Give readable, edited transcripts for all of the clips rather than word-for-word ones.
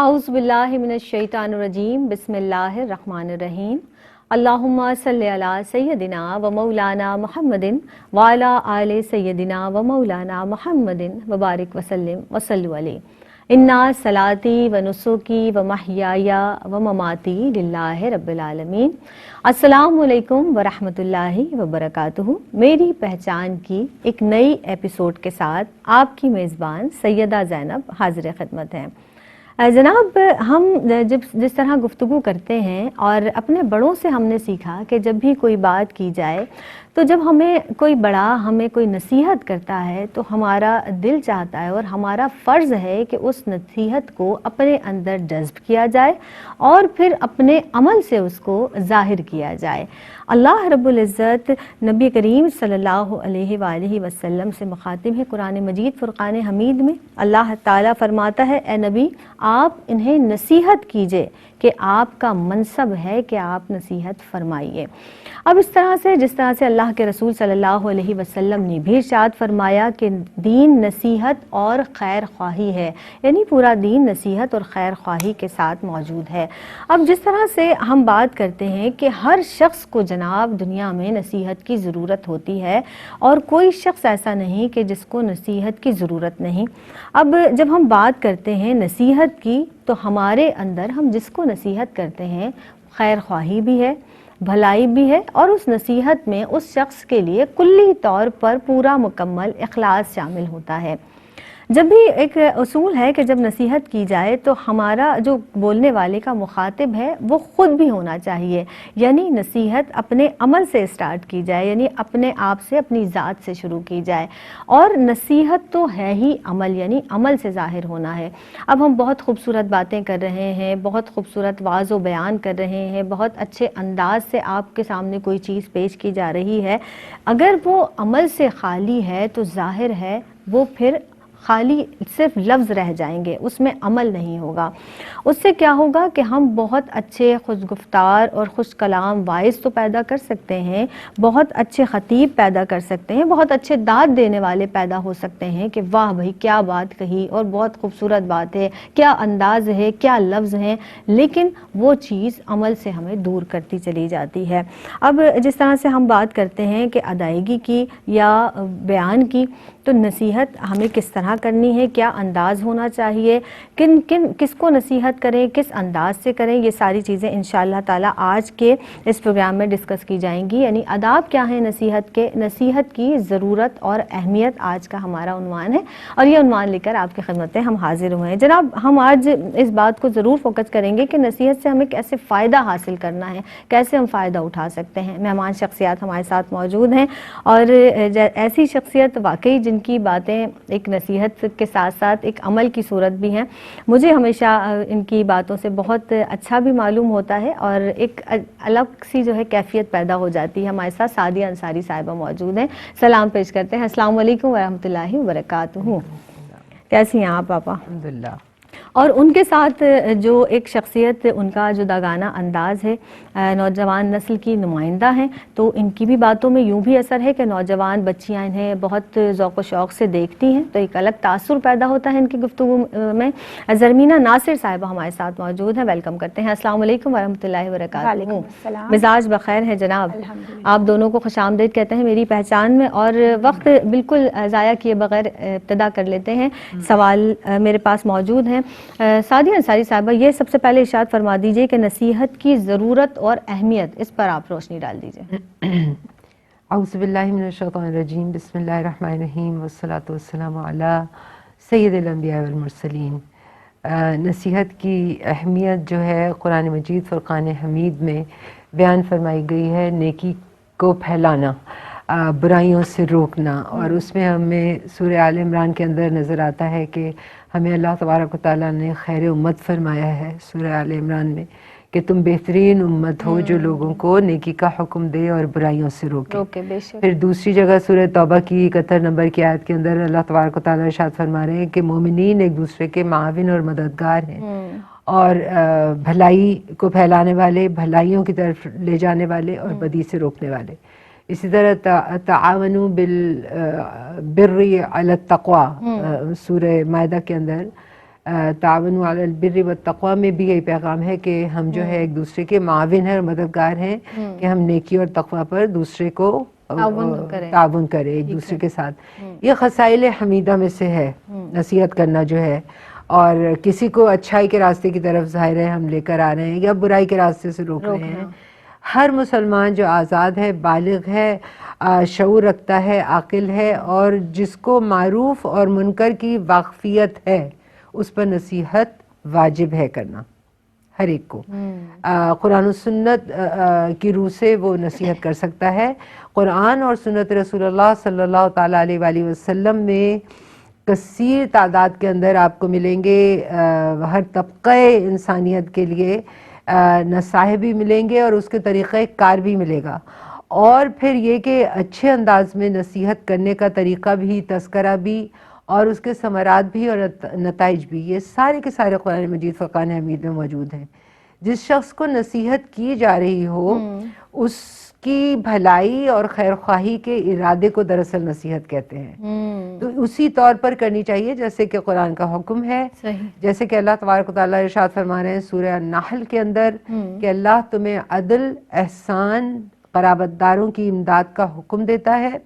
اعوذ باللہ من الشیطان الرجیم بسم اللہ الرحمن الرحیم اللہم صلی علی سیدنا و مولانا محمد وعلی آل سیدنا و مولانا محمد وبارک وسلم وصلوا علیہ انا صلاتی و نسکی و محیای و مماتی للہ رب العالمین۔ السلام علیکم ورحمۃ اللہ وبرکاتہ۔ میری پہچان کی ایک نئی ایپیسوڈ کے ساتھ آپ کی میزبان سیدہ زینب حاضر خدمت ہیں۔ جناب، ہم جس طرح گفتگو کرتے ہیں اور اپنے بڑوں سے ہم نے سیکھا کہ جب بھی کوئی بات کی جائے تو جب ہمیں کوئی بڑا ہمیں کوئی نصیحت کرتا ہے تو ہمارا دل چاہتا ہے اور ہمارا فرض ہے کہ اس نصیحت کو اپنے اندر جذب کیا جائے اور پھر اپنے عمل سے اس کو ظاہر کیا جائے۔ اللہ رب العزت نبی کریم صلی اللہ علیہ وآلہ وسلم سے مخاطب ہے قرآن مجید فرقان حمید میں۔ اللہ تعالیٰ فرماتا ہے، اے نبی آپ انہیں نصیحت کیجئے کہ آپ کا منصب ہے کہ آپ نصیحت فرمائیے۔ اب اس طرح سے جس طرح سے اللہ کے رسول صلی اللہ علیہ وسلم نے بھی ارشاد فرمایا کہ دین نصیحت اور خیر خواہی ہے، یعنی پورا دین نصیحت اور خیر خواہی کے ساتھ موجود ہے۔ اب جس طرح سے ہم بات کرتے ہیں کہ ہر شخص کو جناب دنیا میں نصیحت کی ضرورت ہوتی ہے اور کوئی شخص ایسا نہیں کہ جس کو نصیحت کی ضرورت نہیں۔ اب جب ہم بات کرتے ہیں نصیحت کی تو ہمارے اندر ہم جس کو نصیحت کرتے ہیں خیر خواہی بھی ہے، بھلائی بھی ہے، اور اس نصیحت میں اس شخص کے لیے کلی طور پر پورا مکمل اخلاص شامل ہوتا ہے۔ جب بھی ایک اصول ہے کہ جب نصیحت کی جائے تو ہمارا جو بولنے والے کا مخاطب ہے وہ خود بھی ہونا چاہیے، یعنی نصیحت اپنے عمل سے اسٹارٹ کی جائے، یعنی اپنے آپ سے اپنی ذات سے شروع کی جائے، اور نصیحت تو ہے ہی عمل، یعنی عمل سے ظاہر ہونا ہے۔ اب ہم بہت خوبصورت باتیں کر رہے ہیں، بہت خوبصورت واعظ و بیان کر رہے ہیں، بہت اچھے انداز سے آپ کے سامنے کوئی چیز پیش کی جا رہی ہے، اگر وہ عمل سے خالی ہے تو ظاہر ہے وہ پھر خالی صرف لفظ رہ جائیں گے، اس میں عمل نہیں ہوگا۔ اس سے کیا ہوگا کہ ہم بہت اچھے خوش گفتار اور خوش کلام واعظ تو پیدا کر سکتے ہیں، بہت اچھے خطیب پیدا کر سکتے ہیں، بہت اچھے داد دینے والے پیدا ہو سکتے ہیں کہ واہ بھائی کیا بات کہی اور بہت خوبصورت بات ہے، کیا انداز ہے، کیا لفظ ہیں، لیکن وہ چیز عمل سے ہمیں دور کرتی چلی جاتی ہے۔ اب جس طرح سے ہم بات کرتے ہیں کہ ادائیگی کی یا بیان کی، تو نصیحت ہمیں کس طرح کرنی ہے، کیا انداز ہونا چاہیے، کس کو نصیحت کریں، کس انداز سے کریں، یہ ساری چیزیں انشاءاللہ تعالیٰ آج کے اس پروگرام میں ڈسکس کی جائیں گی۔ یعنی آداب کیا ہیں نصیحت کے، نصیحت کی ضرورت اور اہمیت آج کا ہمارا عنوان ہے، اور یہ عنوان لے کر آپ کی خدمت میں ہم حاضر ہوئے ہیں۔ جناب، ہم آج اس بات کو ضرور فوکس کریں گے کہ نصیحت سے ہمیں کیسے فائدہ حاصل کرنا ہے، کیسے ہم فائدہ اٹھا سکتے ہیں۔ مہمان شخصیات ہمارے ساتھ موجود ہیں، اور ایسی شخصیت واقعی جن کی باتیں ایک نصیحت کے ساتھ ساتھ ایک عمل کی صورت بھی ہیں۔ مجھے ہمیشہ ان کی باتوں سے بہت اچھا بھی معلوم ہوتا ہے اور ایک الگ سی جو ہے کیفیت پیدا ہو جاتی ہے۔ ہمارے ساتھ سعدیہ انصاری صاحبہ موجود ہیں، سلام پیش کرتے ہیں۔ السلام علیکم ورحمۃ اللہ وبرکاتہ۔ کیسی ہیں آپ پاپا؟ الحمدللہ۔ اور ان کے ساتھ جو ایک شخصیت، ان کا جو داغانہ انداز ہے، نوجوان نسل کی نمائندہ ہیں، تو ان کی بھی باتوں میں یوں بھی اثر ہے کہ نوجوان بچیاں انہیں بہت ذوق و شوق سے دیکھتی ہیں، تو ایک الگ تاثر پیدا ہوتا ہے ان کی گفتگو میں۔ زرمینہ ناصر صاحبہ ہمارے ساتھ موجود ہیں، ویلکم کرتے ہیں۔ السلام علیکم ورحمۃ اللہ وبرکاتہ۔ مزاج بخیر ہے جناب؟ آپ دونوں کو خوش آمدید کہتے ہیں میری پہچان میں، اور وقت بالکل ضائع کیے بغیر ابتدا کر لیتے ہیں۔ سوال میرے پاس موجود ہیں۔ سعدیہ انصاری صاحبہ، یہ سب سے پہلے ارشاد فرما دیجئے کہ نصیحت کی ضرورت اور اہمیت، اس پر آپ روشنی ڈال دیجئے۔ اعوذ باللہ من الشیطان الرجیم، بسم اللہ الرحمن الرحیم، والصلاة والسلام علی سید الانبیاء والمرسلین۔ نصیحت کی اہمیت جو ہے قرآن مجید فرقان حمید میں بیان فرمائی گئی ہے، نیکی کو پھیلانا، برائیوں سے روکنا، اور اس میں ہمیں سورہ آل عمران کے اندر نظر آتا ہے کہ ہمیں اللہ تبارک و تعالیٰ نے خیر امت فرمایا ہے سورہ آل عمران میں کہ تم بہترین امت ہو جو لوگوں کو نیکی کا حکم دے اور برائیوں سے روکے۔ پھر دوسری جگہ سورہ توبہ کی 71 نمبر کی آیت کے اندر اللہ تبارک و تعالیٰ ارشاد فرما رہے ہیں کہ مومنین ایک دوسرے کے معاون اور مددگار ہیں، اور بھلائی کو پھیلانے والے، بھلائیوں کی طرف لے جانے والے، اور بدی سے روکنے والے۔ اسی طرح تعاونوا بالبر علی التقوی سورہ مائدہ کے اندر تعاون علی البر والتقوی میں بھی یہی پیغام ہے کہ ہم جو ہے ایک دوسرے کے معاون ہیں اور مددگار ہیں کہ ہم نیکی اور تقوی پر دوسرے کو تعاون کریں ایک دوسرے کے ساتھ. یہ خصائل حمیدہ میں سے ہے نصیحت کرنا جو ہے، اور کسی کو اچھائی کے راستے کی طرف ظاہر ہے ہم لے کر آ رہے ہیں یا برائی کے راستے سے روک رہے ہیں. ہر مسلمان جو آزاد ہے، بالغ ہے، شعور رکھتا ہے، عاقل ہے، اور جس کو معروف اور منکر کی واقفیت ہے اس پر نصیحت واجب ہے کرنا ہر ایک کو. قرآن و سنت کی روح سے وہ نصیحت کر سکتا ہے. قرآن اور سنت رسول اللہ صلی اللہ تعالیٰ علیہ وآلہ وسلم میں کثیر تعداد کے اندر آپ کو ملیں گے ہر طبقہ انسانیت کے لیے نصائح بھی ملیں گے اور اس کے طریقہ کار بھی ملے گا. اور پھر یہ کہ اچھے انداز میں نصیحت کرنے کا طریقہ بھی، تذکرہ بھی، اور اس کے ثمرات بھی اور نتائج بھی، یہ سارے کے سارے قرآن مجید فرقان حمید میں موجود ہیں. جس شخص کو نصیحت کی جا رہی ہو اس کی بھلائی اور خیر خواہی کے ارادے کو دراصل نصیحت کہتے ہیں. تو اسی طور پر کرنی چاہیے جیسے کہ قرآن کا حکم ہے. جیسے کہ اللہ تبارک و تعالیٰ ارشاد فرما رہے ہیں سورہ النحل کے اندر کہ اللہ تمہیں عدل، احسان، قرابت داروں کی امداد کا حکم دیتا ہے،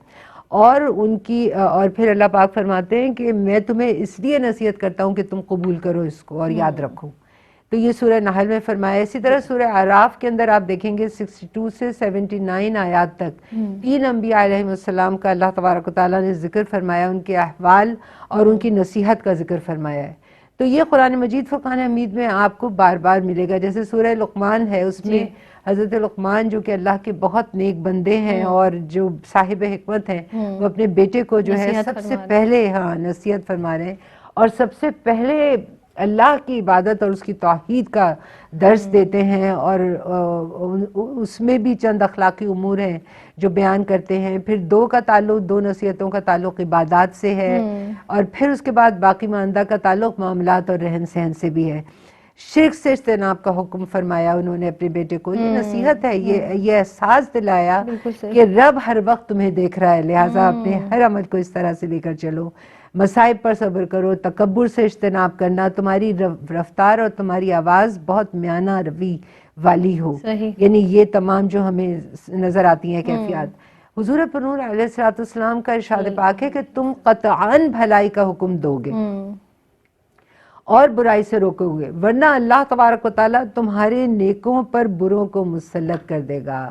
اور اور پھر اللہ پاک فرماتے ہیں کہ میں تمہیں اس لیے نصیحت کرتا ہوں کہ تم قبول کرو اس کو اور یاد رکھو. تو یہ سورہ نحل میں فرمایا. اسی طرح سورہ اعراف کے اندر آپ دیکھیں گے 62 سے 79 آیات تک 3 انبیاء علیہ السلام کا اللہ تبارک و تعالیٰ نے ذکر فرمایا، ان کے احوال اور ان کی نصیحت کا ذکر فرمایا ہے. تو یہ قرآن مجید فرقان حمید میں آپ کو بار بار ملے گا. جیسے سورہ لقمان ہے، اس میں حضرت لقمان جو کہ اللہ کے بہت نیک بندے ہیں اور جو صاحب حکمت ہیں، وہ اپنے بیٹے کو جو ہے سب سے پہلے نصیحت فرما رہے ہیں اور سب سے پہلے اللہ کی عبادت اور اس کی توحید کا درس دیتے ہیں، اور اس میں بھی چند اخلاقی امور ہیں جو بیان کرتے ہیں. پھر دو نصیحتوں کا تعلق عبادات سے ہے، اور پھر اس کے بعد باقی ماندہ کا تعلق معاملات اور رہن سہن سے بھی ہے. شرک سے اجتناب کا حکم فرمایا انہوں نے اپنے بیٹے کو. یہ نصیحت ہے، یہ احساس دلایا کہ رب ہر وقت تمہیں دیکھ رہا ہے، لہٰذا اپنے ہر عمل کو اس طرح سے لے کر چلو. مصائب پر صبر کرو، تکبر سے اجتناب کرنا، تمہاری رفتار اور تمہاری آواز بہت میانہ روی والی ہو. یعنی یہ تمام جو ہمیں نظر آتی ہیں کیفیات. حضور پر نور علیہ السلام کا ارشاد پاک ہے کہ تم قطعاً بھلائی کا حکم دو گے اور برائی سے روکو گے، ورنہ اللہ تبارک و تعالیٰ تمہارے نیکوں پر بروں کو مسلط کر دے گا.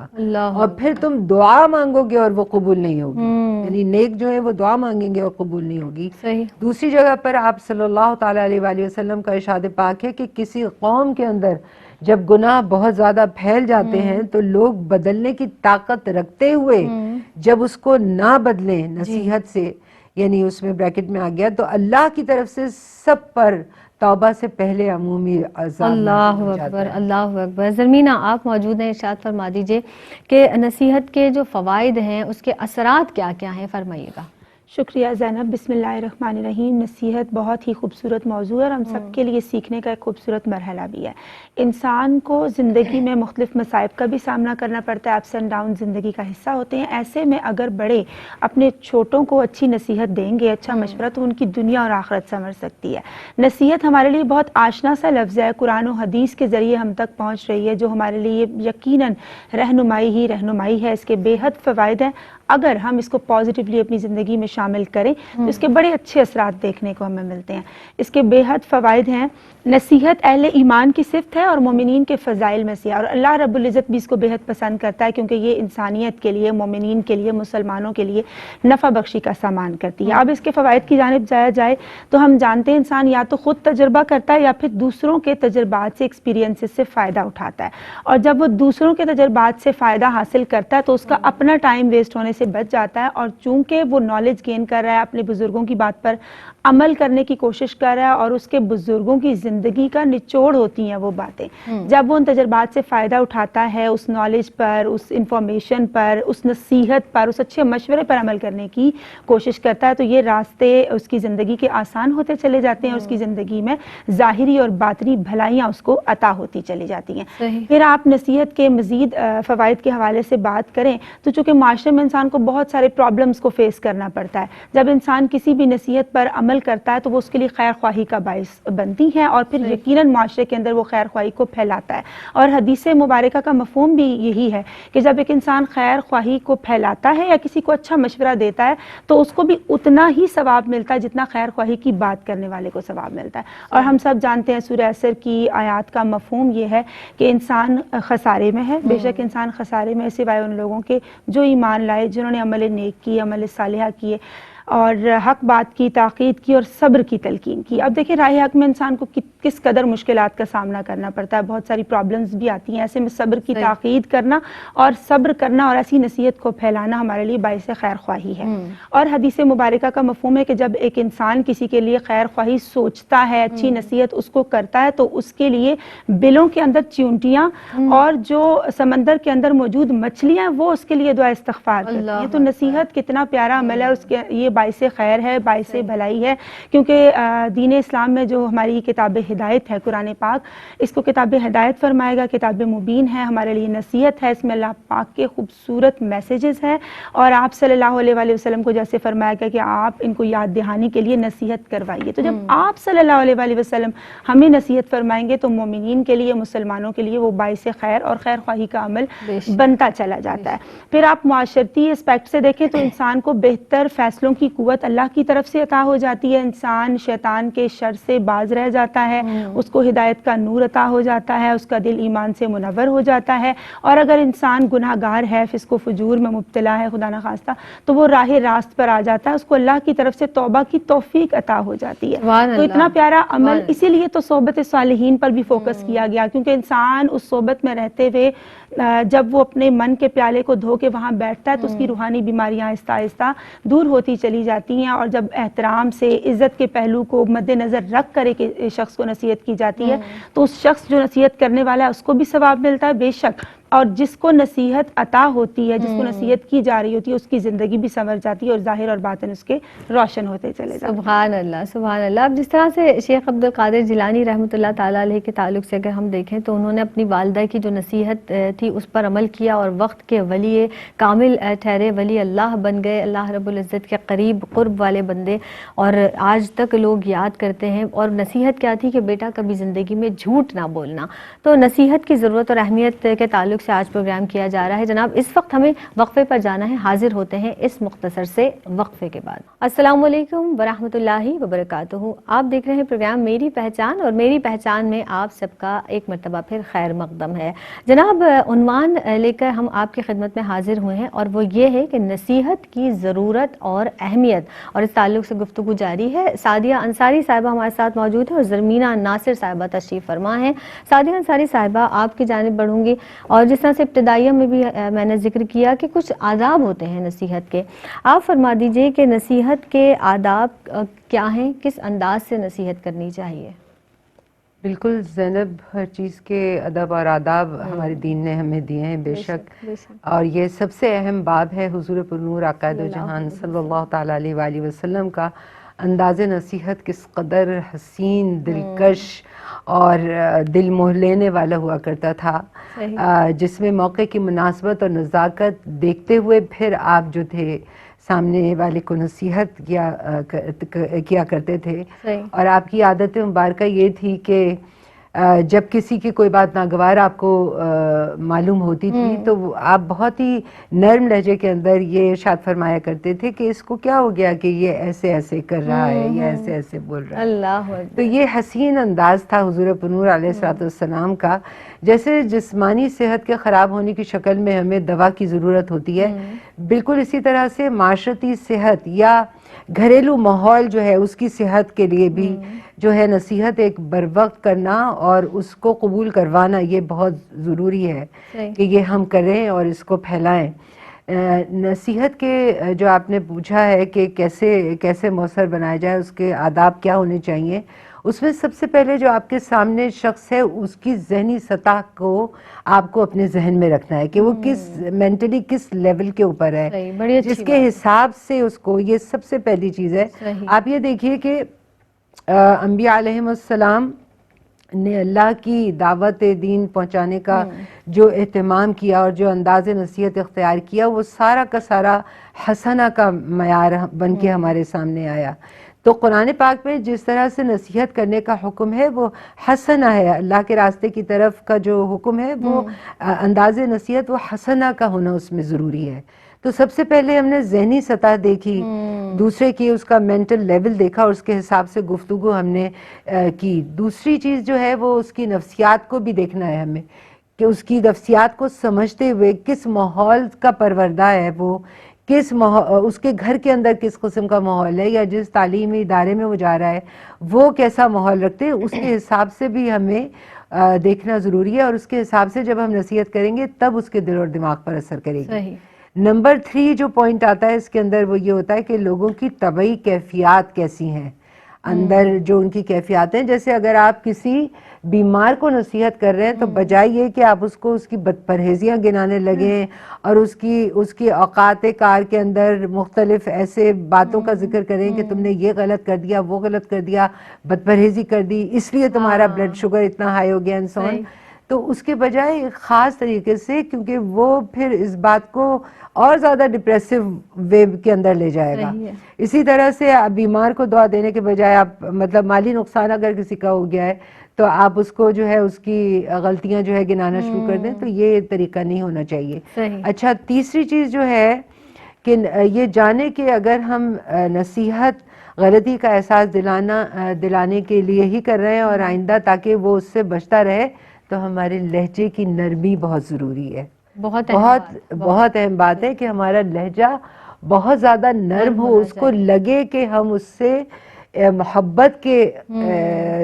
اور پھر تم دعا مانگو گے اور وہ قبول نہیں ہوگی. یعنی نیک جو ہے وہ دعا مانگیں گے اور قبول نہیں ہوگی. دوسری جگہ پر آپ صلی اللہ تعالیٰ علیہ وآلہ وسلم کا ارشاد پاک ہے کہ کسی قوم کے اندر جب گناہ بہت زیادہ پھیل جاتے ہیں تو لوگ بدلنے کی طاقت رکھتے ہوئے جب اس کو نہ بدلیں نصیحت سے، یعنی اس میں بریکٹ میں آ گیا، تو اللہ کی طرف سے سب پر توبہ سے پہلے عمومی عذاب. اللہ اکبر، اللہ اکبر. زرمینہ آپ موجود ہیں، ارشاد فرما دیجئے کہ نصیحت کے جو فوائد ہیں اس کے اثرات کیا کیا ہیں، فرمائیے گا. شکریہ زینب. بسم اللہ الرحمن الرحیم. نصیحت بہت ہی خوبصورت موضوع ہے اور ہم سب کے لیے سیکھنے کا ایک خوبصورت مرحلہ بھی ہے. انسان کو زندگی میں مختلف مصائب کا بھی سامنا کرنا پڑتا ہے، اپس اینڈ ڈاؤن زندگی کا حصہ ہوتے ہیں. ایسے میں اگر بڑے اپنے چھوٹوں کو اچھی نصیحت دیں گے، اچھا مشورہ، تو ان کی دنیا اور آخرت سنور سکتی ہے. نصیحت ہمارے لیے بہت آشنا سا لفظ ہے، قرآن و حدیث کے ذریعے ہم تک پہنچ رہی ہے، جو ہمارے لیے یقیناً رہنمائی ہی رہنمائی ہے. اس کے بے حد فوائد ہیں. اگر ہم اس کو پازیٹیولی اپنی زندگی میں شامل کریں تو اس کے بڑے اچھے اثرات دیکھنے کو ہمیں ملتے ہیں. اس کے بے حد فوائد ہیں. نصیحت اہل ایمان کی صفت ہے اور مومنین کے فضائل میں سے ہے، اور اللہ رب العزت بھی اس کو بے حد پسند کرتا ہے کیونکہ یہ انسانیت کے لیے، مومنین کے لیے، مسلمانوں کے لیے نفع بخشی کا سامان کرتی ہے. اب اس کے فوائد کی جانب جایا جائے تو ہم جانتے ہیں انسان یا تو خود تجربہ کرتا ہے یا پھر دوسروں کے تجربات سے، ایکسپیرینس سے فائدہ اٹھاتا ہے. اور جب وہ دوسروں کے تجربات سے فائدہ حاصل کرتا ہے تو اس کا اپنا ٹائم ویسٹ ہونے سے بچ جاتا ہے، اور چونکہ وہ نالج گین کر رہا ہے، اپنے بزرگوں کی بات پر عمل کرنے کی کوشش کر رہا ہے، اور اس کے بزرگوں کی زندگی کا نچوڑ ہوتی ہیں وہ باتیں. جب وہ ان تجربات سے فائدہ اٹھاتا ہے، اس نالج پر، اس انفارمیشن پر، اس نصیحت پر، اس اچھے مشورے پر عمل کرنے کی کوشش کرتا ہے، تو یہ راستے اس کی زندگی کے آسان ہوتے چلے جاتے ہیں، اس کی زندگی میں ظاہری اور باطنی بھلائیاں اس کو عطا ہوتی چلی جاتی ہیں. پھر آپ نصیحت کے مزید فوائد کے حوالے سے بات کریں تو چونکہ معاشرے میں انسان کو بہت سارے پرابلمز کو فیس کرنا پڑتا ہے، جب انسان کسی بھی نصیحت پر عمل عمل کرتا ہے تو وہ اس کے لیے خیر خواہی کا باعث بنتی ہیں اور پھر یقیناً معاشرے کے اندر وہ خیر خواہی کو پھیلاتا ہے. اور حدیث مبارکہ کا مفہوم بھی یہی ہے کہ جب ایک انسان خیر خواہی کو پھیلاتا ہے یا کسی کو اچھا مشورہ دیتا ہے تو اس کو بھی اتنا ہی ثواب ملتا ہے جتنا خیر خواہی کی بات کرنے والے کو ثواب ملتا ہے. اور ہم سب جانتے ہیں سورہ عصر کی آیات کا مفہوم یہ ہے کہ انسان خسارے میں ہے. بے شک انسان خسارے میں سوائے ان لوگوں کے جو ایمان لائے, جنہوں نے عمل نیک کی, عمل صالحہ کیے اور حق بات کی, تاکید کی اور صبر کی تلقین کی. اب دیکھیں راہ حق میں انسان کو کس قدر مشکلات کا سامنا کرنا پڑتا ہے, بہت ساری پرابلمز بھی آتی ہیں. ایسے میں صبر کی تاکید کرنا اور صبر کرنا اور ایسی نصیحت کو پھیلانا ہمارے لیے باعث خیر خواہی ہے. اور حدیث مبارکہ کا مفہوم ہے کہ جب ایک انسان کسی کے لیے خیر خواہی سوچتا ہے, اچھی نصیحت اس کو کرتا ہے, تو اس کے لیے بلوں کے اندر چیونٹیاں اور جو سمندر کے اندر موجود مچھلیاں وہ اس کے لیے دعا استغفار کرتی ہیں. تو نصیحت کتنا پیارا عمل ہے, اس کے یہ باعث خیر ہے, باعث بھلائی ہے. کیونکہ دین اسلام میں جو ہماری کتاب ہدایت ہے قرآن پاک, اس کو کتاب ہدایت فرمائے گا, کتاب مبین ہے, ہمارے لیے نصیحت ہے. اس میں اللہ پاک کے خوبصورت میسیجز ہیں اور آپ صلی اللہ علیہ وآلہ وسلم کو جیسے فرمایا گیا کہ آپ ان کو یاد دہانی کے لیے نصیحت کروائیے. تو جب آپ صلی اللہ علیہ وآلہ وسلم ہمیں نصیحت فرمائیں گے تو مومنین کے لیے, مسلمانوں کے لیے وہ باعث خیر اور خیر خواہی کا عمل بنتا چلا جاتا ہے. پھر آپ معاشرتی اسپیکٹ سے دیکھیں تو انسان کو بہتر فیصلوں کی قوت اللہ کی طرف سے عطا ہو جاتی ہے. انسان شیطان کے شر سے باز رہ جاتا ہے, اس کو ہدایت کا نور عطا ہو جاتا ہے, اس کا دل ایمان سے منور ہو جاتا ہے. اور اگر انسان گناہ گار ہے, فسق و فجور میں مبتلا ہے خدا نخواستہ, تو وہ راہ راست پر آ جاتا ہے, اس کو اللہ کی طرف سے توبہ کی توفیق عطا ہو جاتی ہے. تو اتنا پیارا عمل, اسی لیے تو صحبت صالحین پر بھی فوکس کیا گیا, کیونکہ انسان اس صحبت میں رہتے ہوئے جب وہ اپنے من کے پیالے کو دھو کے وہاں بیٹھتا ہے تو اس کی روحانی بیماریاں آہستہ آہستہ دور ہوتی چلی جاتی ہیں. اور جب احترام سے, عزت کے پہلو کو مد نظر رکھ کر ایک شخص کو نصیحت کی جاتی ہے تو اس شخص جو نصیحت کرنے والا ہے اس کو بھی ثواب ملتا ہے بے شک, اور جس کو نصیحت عطا ہوتی ہے, جس کو نصیحت کی جا رہی ہوتی ہے, اس کی زندگی بھی سنور جاتی ہے اور ظاہر اور باطن اس کے روشن ہوتے چلے جاتے ہیں. سبحان اللہ, سبحان اللہ. اب جس طرح سے شیخ عبد القادر جیلانی رحمۃ اللہ تعالیٰ علیہ کے تعلق سے اگر ہم دیکھیں تو انہوں نے اپنی والدہ کی جو نصیحت تھی اس پر عمل کیا اور وقت کے ولی کامل ٹھہرے, ولی اللہ بن گئے, اللہ رب العزت کے قریب قرب والے بندے, اور آج تک لوگ یاد کرتے ہیں. اور نصیحت کیا تھی کہ بیٹا کبھی زندگی میں جھوٹ نہ بولنا. تو نصیحت کی ضرورت اور اہمیت کے تعلق سے آج پروگرام کیا جا رہا ہے. جناب اس وقت ہمیں وقفے پر جانا ہے, حاضر ہوتے ہیں اس مختصر سے وقفے کے بعد. السلام علیکم ورحمۃ اللہ وبرکاتہ. آپ دیکھ رہے ہیں پروگرام میری پہچان, اور میری پہچان میں آپ سب کا ایک مرتبہ پھر خیر مقدم ہے. جناب عنوان لے کر ہم آپ کی خدمت میں حاضر ہوئے ہیں اور وہ یہ ہے کہ نصیحت کی ضرورت اور اہمیت, اور اس تعلق سے گفتگو جاری ہے. سعدیہ انصاری صاحبہ ہمارے ساتھ موجود ہیں اور زرمینہ ناصر صاحبہ تشریف فرما ہیں. سعدیہ انصاری صاحبہ آپ کی جانب بڑھوں گی, اور جس طرح سے ابتدائیہ میں بھی میں نے ذکر کیا کہ کچھ آداب ہوتے ہیں نصیحت کے, آپ فرما دیجئے کہ نصیحت کے آداب کیا ہیں, کس انداز سے نصیحت کرنی چاہیے؟ بالکل زینب, ہر چیز کے ادب اور آداب ہمارے دین نے ہمیں دیے ہیں بے شک, اور یہ سب سے اہم باب ہے حضور پرنور آقا دو جہان صلی اللہ تعالیٰ علیہ وآلہ وسلم کا انداز نصیحت کس قدر حسین, دلکش اور دل موہ لینے والا ہوا کرتا تھا, جس میں موقع کی مناسبت اور نزاکت دیکھتے ہوئے پھر آپ جو تھے سامنے والے کو نصیحت کیا کرتے تھے. اور آپ کی عادت مبارکہ یہ تھی کہ جب کسی کی کوئی بات ناگوار آپ کو معلوم ہوتی تھی تو آپ بہت ہی نرم لہجے کے اندر یہ ارشاد فرمایا کرتے تھے کہ اس کو کیا ہو گیا کہ یہ ایسے ایسے کر رہا ہے, یہ ایسے ایسے بول رہا ہے. اللہ, تو یہ حسین انداز تھا حضور پرنور علیہ الصلوۃ والسلام کا. جیسے جسمانی صحت کے خراب ہونے کی شکل میں ہمیں دوا کی ضرورت ہوتی ہے, بالکل اسی طرح سے معاشرتی صحت یا گھریلو ماحول جو ہے اس کی صحت کے لیے بھی جو ہے نصیحت ایک بر وقت کرنا اور اس کو قبول کروانا یہ بہت ضروری ہے کہ یہ ہم کریں اور اس کو پھیلائیں. نصیحت کے جو آپ نے پوچھا ہے کہ کیسے مؤثر بنایا جائے, اس کے آداب کیا ہونے چاہیے, اس میں سب سے پہلے جو آپ کے سامنے شخص ہے اس کی ذہنی سطح کو آپ کو اپنے ذہن میں رکھنا ہے کہ وہ کس مینٹلی کس لیول کے اوپر ہے, جس کے حساب سے اس کو, یہ سب سے پہلی چیز ہے. آپ یہ دیکھیے کہ انبیاء علیہم السلام نے اللہ کی دعوت دین پہنچانے کا جو اہتمام کیا اور جو انداز نصیحت اختیار کیا وہ سارا کا سارا حسنہ کا معیار بن کے ہمارے سامنے آیا. تو قرآن پاک میں جس طرح سے نصیحت کرنے کا حکم ہے وہ حسنہ ہے، اللہ کے راستے کی طرف کا جو حکم ہے وہ انداز نصیحت وہ حسنہ کا ہونا اس میں ضروری ہے. تو سب سے پہلے ہم نے ذہنی سطح دیکھی، دوسرے کی اس کا مینٹل لیول دیکھا اور اس کے حساب سے گفتگو ہم نے کی. دوسری چیز جو ہے وہ اس کی نفسیات کو بھی دیکھنا ہے ہمیں، کہ اس کی نفسیات کو سمجھتے ہوئے کس ماحول کا پروردہ ہے وہ، اس کے گھر کے اندر کس قسم کا ماحول ہے، یا جس تعلیمی ادارے میں وہ جا رہا ہے وہ کیسا ماحول رکھتے ہیں، اس کے حساب سے بھی ہمیں دیکھنا ضروری ہے. اور اس کے حساب سے جب ہم نصیحت کریں گے تب اس کے دل اور دماغ پر اثر کرے گی. صحیح. نمبر 3 جو پوائنٹ آتا ہے اس کے اندر وہ یہ ہوتا ہے کہ لوگوں کی طبعی کیفیات کیسی ہیں، اندر جو ان کی کیفیات ہیں. جیسے اگر آپ کسی بیمار کو نصیحت کر رہے ہیں تو بجائے یہ کہ آپ اس کو اس کی بد پرہیزیاں گنانے لگیں اور اس کی اوقات کار کے اندر مختلف ایسے باتوں کا ذکر کریں کہ تم نے یہ غلط کر دیا، وہ غلط کر دیا، بد پرہیزی کر دی، اس لیے تمہارا بلڈ شوگر اتنا ہائی ہو گیا انسان. تو اس کے بجائے خاص طریقے سے، کیونکہ وہ پھر اس بات کو اور زیادہ ڈپریسو ویو کے اندر لے جائے گا. اسی طرح سے بیمار کو دعا دینے کے بجائے آپ مطلب مالی نقصان اگر کسی کا ہو گیا ہے تو آپ اس کو جو ہے اس کی غلطیاں جو ہے گنانا شروع کر دیں، تو یہ طریقہ نہیں ہونا چاہیے. اچھا، تیسری چیز جو ہے کہ یہ جانے کہ اگر ہم نصیحت غلطی کا احساس دلانے کے لیے ہی کر رہے ہیں اور آئندہ تاکہ وہ اس سے بچتا رہے، تو ہمارے لہجے کی نرمی بہت ضروری ہے. بہت اہم بات ہے کہ ہمارا لہجہ بہت زیادہ نرم ہو، اس کو لگے کہ ہم اس سے محبت کے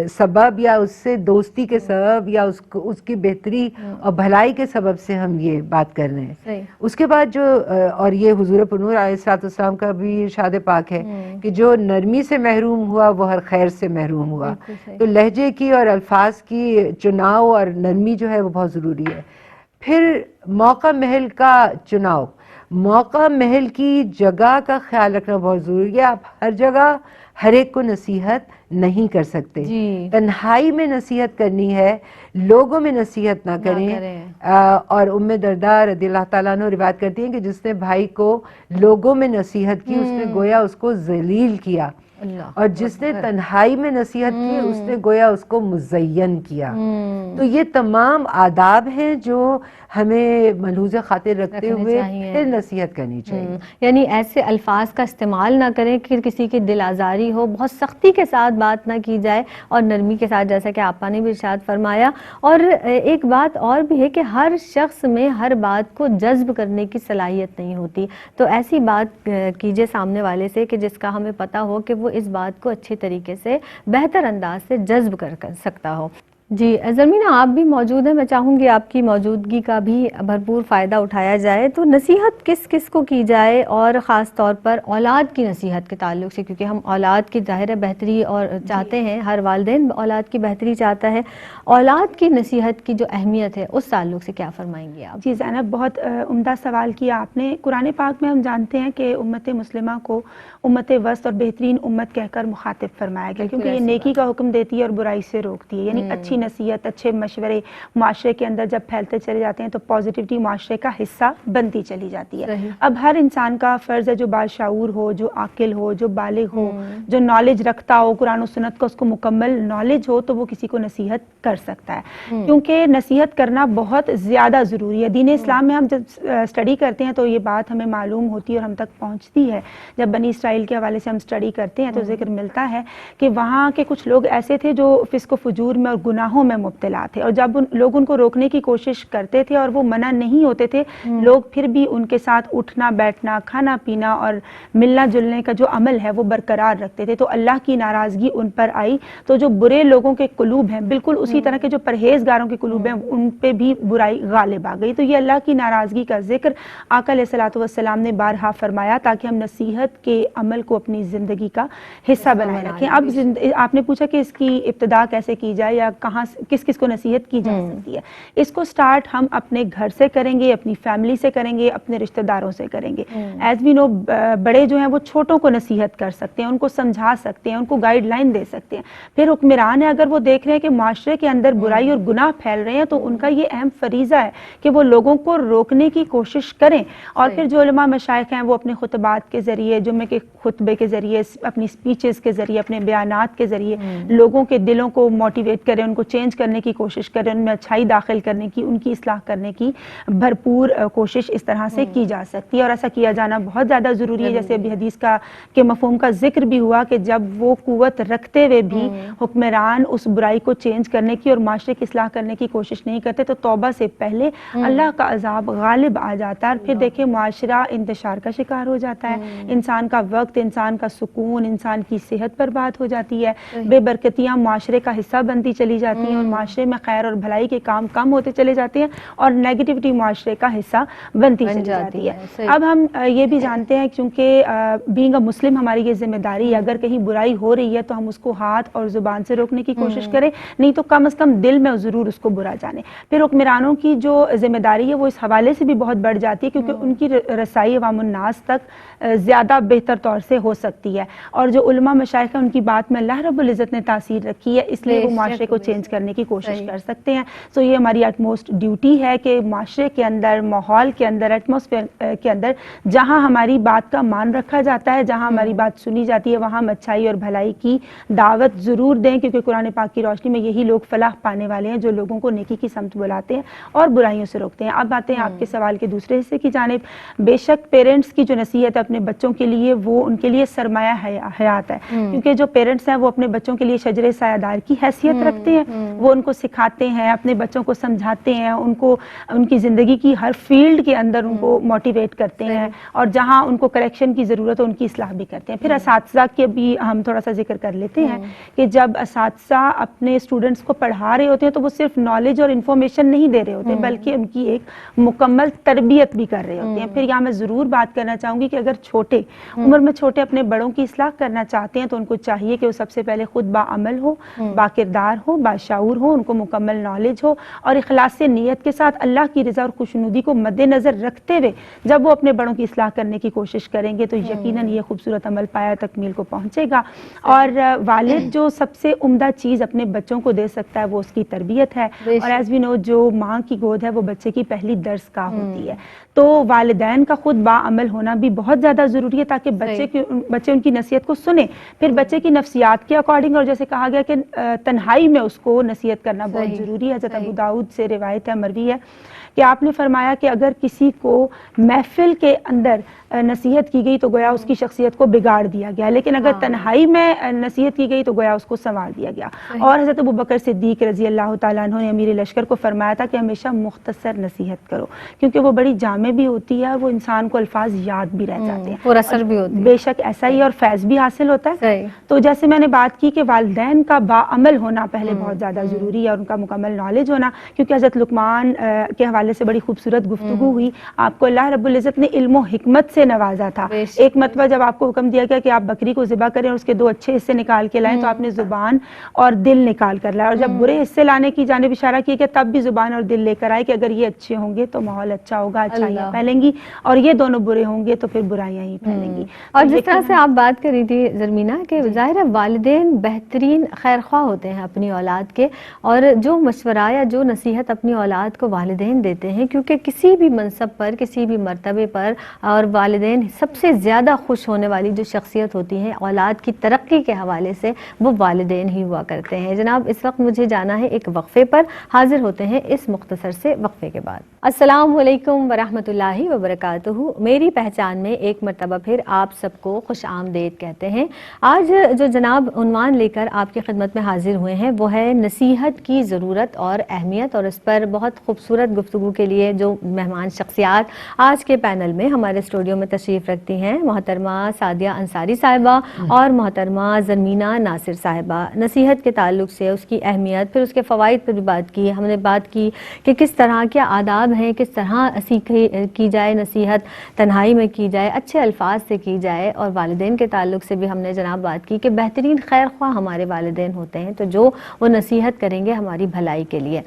سبب یا اس سے دوستی کے سبب یا اس کی بہتری اور بھلائی کے سبب سے ہم یہ بات کر رہے ہیں. اس کے بعد جو اور یہ حضور پرنور علیہ السلام کا بھی ارشاد پاک ہے کہ جو نرمی سے محروم ہوا وہ ہر خیر سے محروم ہوا. تو لہجے کی اور الفاظ کی چناؤ اور نرمی جو ہے وہ بہت ضروری ہے. پھر موقع محل کا چناؤ، موقع محل کی جگہ کا خیال رکھنا بہت ضروری ہے. آپ ہر جگہ ہر ایک کو نصیحت نہیں کر سکتے. تنہائی میں نصیحت کرنی ہے، لوگوں میں نصیحت نہ کریں. اور ام درداء رضی اللہ تعالیٰ عنہ روایت کرتی ہیں کہ جس نے بھائی کو لوگوں میں نصیحت کی اس نے گویا اس کو ذلیل کیا، اور جس نے تنہائی میں نصیحت کی اس نے گویا اس کو مزین کیا. تو یہ تمام آداب ہیں جو ہمیں ملحوظ خاطر رکھتے ہوئے پھر نصیحت کرنی چاہیے. یعنی ایسے الفاظ کا استعمال نہ کریں کہ کسی کی دل آزاری ہو، بہت سختی کے ساتھ بات نہ کی جائے اور نرمی کے ساتھ، جیسا کہ آپا نے بھی ارشاد فرمایا. اور ایک بات اور بھی ہے کہ ہر شخص میں ہر بات کو جذب کرنے کی صلاحیت نہیں ہوتی. تو ایسی بات کیجئے سامنے والے سے کہ جس کا ہمیں پتہ ہو کہ وہ اس بات کو اچھے طریقے سے بہتر انداز سے جذب کر سکتا ہو. جی زرمینہ، آپ بھی موجود ہیں، میں چاہوں گی آپ کی موجودگی کا بھی بھرپور فائدہ اٹھایا جائے. تو نصیحت کس کس کو کی جائے، اور خاص طور پر اولاد کی نصیحت کے تعلق سے، کیونکہ ہم اولاد کی ظاہر بہتری اور چاہتے ہیں، ہر والدین اولاد کی بہتری چاہتا ہے. اولاد کی نصیحت کی جو اہمیت ہے اس تعلق سے کیا فرمائیں گے آپ؟ جی زینب، بہت عمدہ سوال کیا آپ نے. قرآن پاک میں ہم جانتے ہیں کہ امت مسلمہ کو امت وسط اور بہترین امت کہہ کر مخاطب فرمایا گیا، کیونکہ یہ نیکی کا حکم دیتی ہے اور برائی سے روکتی ہے. یعنی اچھی نصیحت، اچھے مشورے معاشرے کے اندر جب پھیلتے چلے جاتے ہیں تو پازیٹیوٹی معاشرے کا حصہ بنتی چلی جاتی ہے. اب ہر انسان کا فرض ہے، جو باشعور ہو، جو عاقل ہو، جو بالغ ہو، جو نالج رکھتا ہو، قرآن و سنت کا اس کو مکمل نالج ہو، تو وہ کسی کو نصیحت کر سکتا ہے. کیونکہ نصیحت کرنا بہت زیادہ ضروری ہے. دین اسلام میں ہم جب اسٹڈی کرتے ہیں تو یہ بات ہمیں معلوم ہوتی ہے اور ہم تک پہنچتی ہے. جب بنی اسرائیل کے حوالے سے ہم اسٹڈی کرتے ہیں تو ذکر ملتا ہے کہ وہاں کے کچھ لوگ ایسے تھے جو فسق و فجور میں اور گناہوں میں مبتلا تھے، اور جب لوگ ان کو روکنے کی کوشش کرتے تھے اور وہ منع نہیں ہوتے تھے، لوگ پھر بھی ان کے ساتھ اٹھنا بیٹھنا، کھانا پینا اور ملنا جلنے کا جو عمل ہے وہ برقرار رکھتے تھے. تو اللہ کی ناراضگی ان پر آئی. تو جو برے لوگوں کے قلوب ہیں، بالکل اسی طرح کے جو پرہیزگاروں کے قلوب ہیں، ان پہ بھی برائی غالب آ گئی. تو یہ اللہ کی ناراضگی کا ذکر آقا علیہ الصلوۃ والسلام نے بارہا فرمایا تاکہ ہم نصیحت کے عمل کو اپنی زندگی کا حصہ بنائے رکھیں. اب آپ نے پوچھا کہ اس کی ابتدا کیسے کی جائے یا کہاں کہاں کس کس کو نصیحت کی جا سکتی ہے. اس کو سٹارٹ ہم اپنے گھر سے کریں گے, اپنی فیملی سے کریں گے, اپنے رشتہ داروں سے کریں گے. ایز وی نو بڑے جو ہیں وہ چھوٹوں کو نصیحت کر سکتے ہیں, ان کو سمجھا سکتے ہیں, ان کو گائیڈ لائن دے سکتے ہیں. پھر حکمران ہیں, اگر وہ دیکھ رہے ہیں کہ معاشرے کے اندر برائی اور گناہ پھیل رہے ہیں تو ان کا یہ اہم فریضہ ہے کہ وہ لوگوں کو روکنے کی کوشش کریں. اور پھر جو علماء مشائخ ہیں وہ اپنے خطبات کے ذریعے, جمعے کے خطبے کے ذریعے, اپنی سپیچز کے ذریعے, اپنے بیانات کے ذریعے لوگوں کے دلوں کو موٹیویٹ کریں, ان کو چینج کرنے کی کوشش کریں, ان میں اچھائی داخل کرنے کی, ان کی اصلاح کرنے کی بھرپور کوشش اس طرح سے کی جا سکتی ہے. اور ایسا کیا جانا بہت زیادہ ضروری ہے. جیسے ابھی حدیث کے مفہوم کا ذکر بھی ہوا کہ جب وہ قوت رکھتے ہوئے بھی حکمران اس برائی کو چینج کرنے کی اور معاشرے کی اصلاح کرنے کی کوشش نہیں کرتے تو توبہ سے پہلے اللہ کا عذاب غالب آ جاتا ہے. اور پھر دیکھیں معاشرہ انتشار کا شکار ہو جاتا ہے, انسان کا وقت, انسان کا سکون, انسان کی صحت برباد ہو جاتی ہے, بے برکتیاں معاشرے کا حصہ بنتی چلی جاتی ہیں اور معاشرے میں خیر اور بھلائی کے کام کم ہوتے چلے جاتے ہیں اور نیگیٹیوٹی معاشرے کا حصہ بنتی چلی جاتی ہے. اب ہم یہ بھی جانتے ہیں کیونکہ بینگ اے مسلم ہماری یہ ذمہ داری ہے, اگر کہیں برائی ہو رہی ہے تو ہم اس کو ہاتھ اور زبان سے روکنے کی کوشش کریں, نہیں تو کم از کم دل میں ضرور اس کو برا جانے. پھر حکمرانوں کی جو ذمہ داری ہے وہ اس حوالے سے بھی بہت بڑھ جاتی ہے کیونکہ ان کی رسائی عوام الناس تک زیادہ بہتر طور سے ہو سکتی ہے. اور جو علماء مشائخ ہیں ان کی بات میں اللہ رب العزت نے تاثیر رکھی ہے, اس لیے وہ معاشرے کو چینج کرنے کی کوشش کر سکتے ہیں. سو یہ ہماری اٹموسٹ ڈیوٹی ہے کہ معاشرے کے اندر, ماحول کے اندر, ایٹماسفیئر کے اندر جہاں ہماری بات کا مان رکھا جاتا ہے, جہاں ہماری بات سنی جاتی ہے, وہاں ہم اچھائی اور بھلائی کی دعوت ضرور دیں کیونکہ قرآن پاک کی روشنی میں یہی لوگ فلاح پانے والے ہیں جو لوگوں کو نیکی کی سمت بلاتے ہیں اور برائیوں سے روکتے ہیں. اب آتے ہیں آپ کے سوال کے دوسرے حصے کی جانب. بے شک پیرنٹس کی جو نصیحت ہے اپنے بچوں کے لیے وہ ان کے لیے سرمایہ حیات ہے, کیونکہ جو پیرنٹس ہیں وہ اپنے بچوں کے لیے شجر سایہ دار کی حیثیت رکھتے ہیں. وہ ان کو سکھاتے ہیں, اپنے بچوں کو سمجھاتے ہیں, ان کو ان کی زندگی کی ہر فیلڈ کے اندر ان کو موٹیویٹ کرتے ہیں اور جہاں ان کو کریکشن کی ضرورت ہو ان کی اصلاح بھی کرتے ہیں. پھر اساتذہ کے بھی ہم تھوڑا سا ذکر کر لیتے ہیں کہ جب اساتذہ اپنے اسٹوڈنٹس کو پڑھا رہے ہوتے ہیں تو وہ صرف نالج اور انفارمیشن نہیں دے رہے ہوتے بلکہ ان کی ایک مکمل تربیت بھی کر رہے ہوتے ہیں. پھر یہاں میں ضرور بات کرنا چاہوں گی کہ اگر چھوٹے عمر میں چھوٹے اپنے بڑوں کی اصلاح کرنا چاہتے ہیں تو ان کو چاہیے کہ وہ سب سے پہلے خود باعمل ہو, باکردار ہو, باشعور ہو, ان کو مکمل نالج ہو اور اخلاص سے نیت کے ساتھ اللہ کی رضا اور خوشنودی کو مد نظر رکھتے ہوئے جب وہ اپنے بڑوں کی اصلاح کرنے کی کوشش کریں گے تو یقیناً یہ خوبصورت عمل پایا تکمیل کو پہنچے گا. اور والد جو سب سے عمدہ چیز اپنے بچوں کو دے سکتا ہے وہ اس کی تربیت ہے. اور ایز وی نو جو ماں کی گود ہے وہ بچے کی پہلی درس گاہ ہوتی ہے, تو والدین کا خود باعمل ہونا بھی بہت زیادہ ضروری ہے تاکہ بچے ان کی نصیحت کو سنیں. پھر بچے کی نفسیات کے اکارڈنگ, اور جیسے کہا گیا کہ تنہائی میں اس کو نصیحت کرنا بہت ضروری ہے. حضرت ابو داؤد سے روایت ہے, مروی ہے کہ آپ نے فرمایا کہ اگر کسی کو محفل کے اندر نصیحت کی گئی تو گویا اس کی شخصیت کو بگاڑ دیا گیا, لیکن اگر تنہائی میں نصیحت کی گئی تو گویا اس کو سنوار دیا گیا. اور حضرت ابوبکر صدیق رضی اللہ تعالیٰ عنہ نے امیر لشکر کو فرمایا تھا کہ ہمیشہ مختصر نصیحت کرو کیونکہ وہ بڑی جامع بھی ہوتی ہے اور وہ انسان کو الفاظ یاد بھی رہ جاتے ہیں, اور اثر بھی ہوتی ہے. بے شک ایسا ہی, اور فیض بھی حاصل ہوتا ہے. تو جیسے میں نے بات کی کہ والدین کا باعمل ہونا پہلے بہت زیادہ ضروری ہے اور ان کا مکمل نالج ہونا, کیونکہ حضرت لقمان کے حوالے سے بڑی خوبصورت گفتگو ہوئی. آپ کو اللہ رب العزت نے علم و حکمت سے نوازا تھا. ایک مرتبہ جب آپ کو حکم دیا گیا کہ آپ بکری کو ذبح کریں اور اس کے 2 اچھے حصے نکال کے لائیں تو آپ نے زبان اور دل نکال کر لائے, اور جب برے حصے لانے کی جانب اشارہ کیا کہ تب بھی زبان اور دل لے کر آئے کہ اگر یہ اچھے ہوں گے تو ماحول اچھا ہوگا, اچھائیاں پھیلیں گی, اور یہ دونوں برے ہوں گے تو پھر برائیاں ہی پھیلیں گی. اور جس طرح سے آپ بات کر رہی تھی زرمینہ کہ ظاہر ہے والدین بہترین خیرخواہ ہوتے ہیں اپنی اولاد کے, اور جو مشورہ یا جو نصیحت اپنی اولاد کو والدین دیتے ہیں, کیونکہ کسی بھی منصب پر, کسی بھی مرتبے پر اور والدین سب سے زیادہ خوش ہونے والی جو شخصیت ہوتی ہیں اولاد کی ترقی کے حوالے سے وہ والدین ہی ہوا کرتے ہیں. جناب اس وقت مجھے جانا ہے ایک وقفے پر, حاضر ہوتے ہیں اس مختصر سے وقفے کے بعد. السلام علیکم ورحمۃ اللہ وبرکاتہ. میری پہچان میں ایک مرتبہ پھر آپ سب کو خوش آمدید کہتے ہیں. آج جو جناب عنوان لے کر آپ کی خدمت میں حاضر ہوئے ہیں وہ ہے نصیحت کی ضرورت اور اہمیت, اور اس پر بہت خوبصورت گفتگو کے لیے جو مہمان شخصیات آج کے پینل میں ہمارے اسٹوڈیو میں تشریف رکھتی ہیں محترمہ سعدیہ انصاری صاحبہ اور محترمہ زرمینہ ناصر صاحبہ. نصیحت کے تعلق سے اس کی اہمیت, پھر اس کے فوائد پر بھی بات کی. ہم نے بات کی کہ کس طرح کے آداب آداب ہیں کس طرح کی جائے نصیحت، تنہائی میں کی جائے، اچھے الفاظ سے کی جائے. اور والدین کے تعلق سے بھی ہم نے جناب بات کی کہ بہترین خیر خواہ ہمارے والدین ہوتے ہیں، تو جو وہ نصیحت کریں گے ہماری بھلائی کے لیے.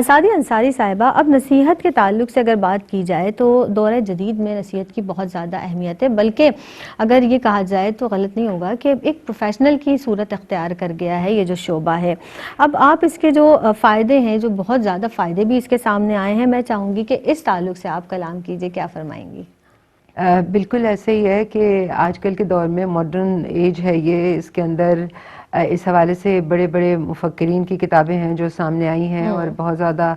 سعدیہ انصاری صاحبہ، اب نصیحت کے تعلق سے اگر بات کی جائے تو دور جدید میں نصیحت کی بہت زیادہ اہمیت ہے، بلکہ اگر یہ کہا جائے تو غلط نہیں ہوگا کہ ایک پروفیشنل کی صورت اختیار کر گیا ہے یہ جو شعبہ ہے. اب آپ اس کے جو فائدے ہیں، جو بہت زیادہ فائدے بھی اس کے سامنے آئے ہیں، میں چاہوں گی کہ اس تعلق سے آپ کلام کیجئے، کیا فرمائیں گی؟ بالکل ایسے ہی ہے کہ آج کل کے دور میں ماڈرن ایج ہے یہ، اس کے اندر اس حوالے سے بڑے بڑے مفکرین کی کتابیں ہیں جو سامنے آئی ہیں اور بہت زیادہ